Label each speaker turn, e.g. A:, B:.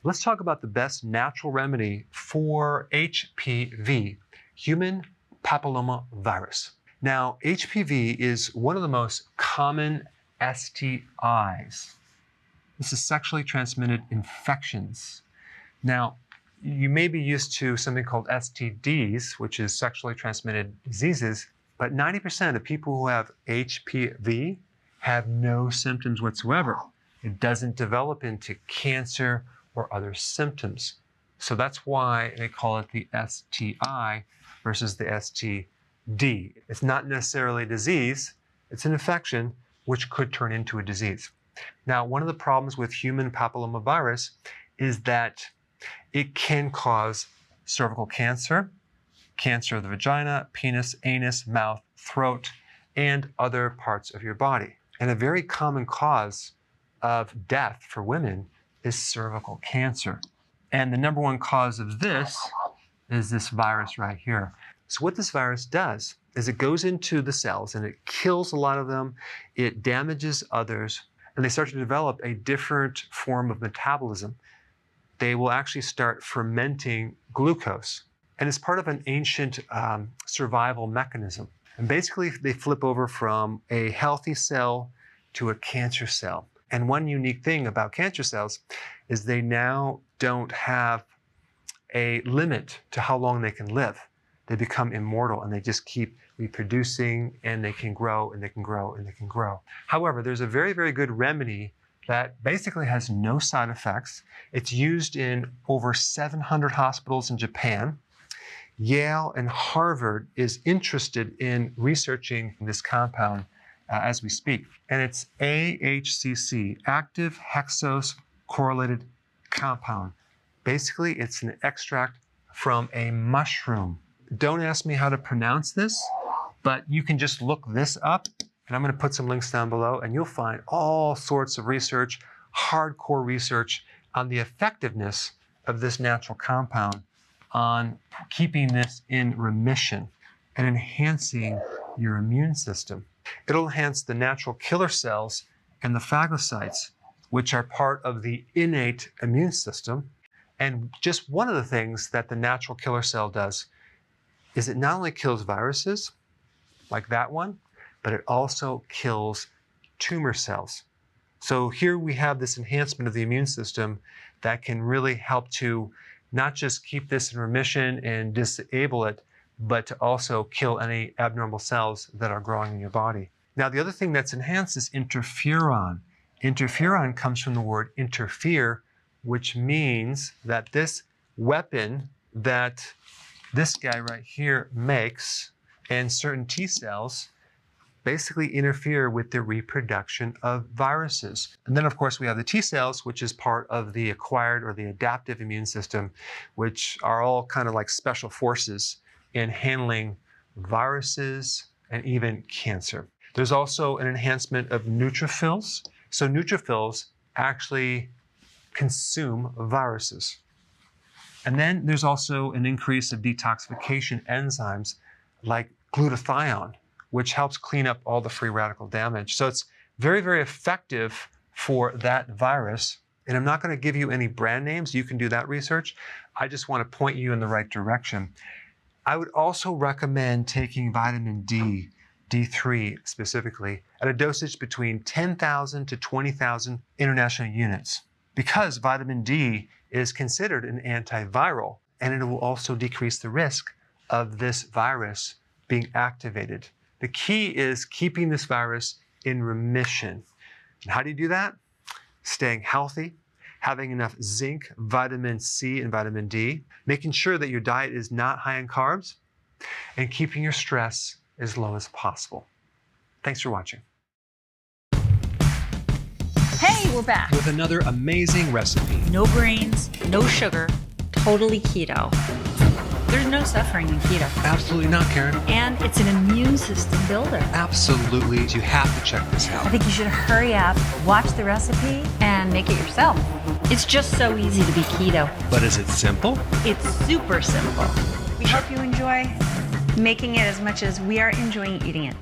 A: Let's talk about the best natural remedy for HPV, human papillomavirus. Now, HPV is one of the most common STIs. This is sexually transmitted infections. Now, you may be used to something called STDs, which is sexually transmitted diseases, but 90% of people who have HPV have no symptoms whatsoever. It doesn't develop into cancer or other symptoms. So that's why they call it the STI versus the STD. It's not necessarily a disease, it's an infection which could turn into a disease. Now, one of the problems with human papillomavirus is that it can cause cervical cancer, cancer of the vagina, penis, anus, mouth, throat, and other parts of your body. And a very common cause of death for women is cervical cancer. And the number one cause of this is this virus right here. So what this virus does is it goes into the cells and it kills a lot of them, it damages others, and they start to develop a different form of metabolism. They will actually start fermenting glucose. And it's part of an ancient survival mechanism. And basically, they flip over from a healthy cell to a cancer cell. And one unique thing about cancer cells is they now don't have a limit to how long they can live. They become immortal and they just keep reproducing, and they can grow and they can grow and they can grow. However, there's a very, very good remedy that basically has no side effects. It's used in over 700 hospitals in Japan. Yale and Harvard is interested in researching this compound as we speak. And it's AHCC, active hexose correlated compound. Basically, it's an extract from a mushroom. Don't ask me how to pronounce this, but you can just look this up. And I'm going to put some links down below, and you'll find all sorts of research, hardcore research on the effectiveness of this natural compound on keeping this in remission and enhancing your immune system. It'll enhance the natural killer cells and the phagocytes, which are part of the innate immune system. And just one of the things that the natural killer cell does is it not only kills viruses, like that one, but it also kills tumor cells. So here we have this enhancement of the immune system that can really help to not just keep this in remission and disable it, but to also kill any abnormal cells that are growing in your body. Now, the other thing that's enhanced is interferon. Interferon comes from the word interfere, which means that this weapon that this guy right here makes and certain T cells basically interfere with the reproduction of viruses. And then, of course, we have the T cells, which is part of the acquired or the adaptive immune system, which are all kind of like special forces in handling viruses and even cancer. There's also an enhancement of neutrophils. So neutrophils actually consume viruses. And then there's also an increase of detoxification enzymes like glutathione, which helps clean up all the free radical damage. So it's very, very effective for that virus. And I'm not going to give you any brand names. You can do that research. I just want to point you in the right direction. I would also recommend taking vitamin D, D3 specifically, at a dosage between 10,000 to 20,000 international units, because vitamin D is considered an antiviral, and it will also decrease the risk of this virus being activated. The key is keeping this virus in remission. And how do you do that? Staying healthy, having enough zinc, vitamin C, and vitamin D, making sure that your diet is not high in carbs, and keeping your stress as low as possible. Thanks for watching.
B: Hey, we're back.
A: With another amazing recipe.
B: No grains, no sugar, totally keto. There's no suffering in keto.
A: Absolutely not, Karen.
B: And it's an immune system builder.
A: Absolutely. You have to check this out.
B: I think you should hurry up, watch the recipe, and make it yourself. It's just so easy to be keto.
A: But is it simple?
B: It's super simple. We hope you enjoy making it as much as we are enjoying eating it.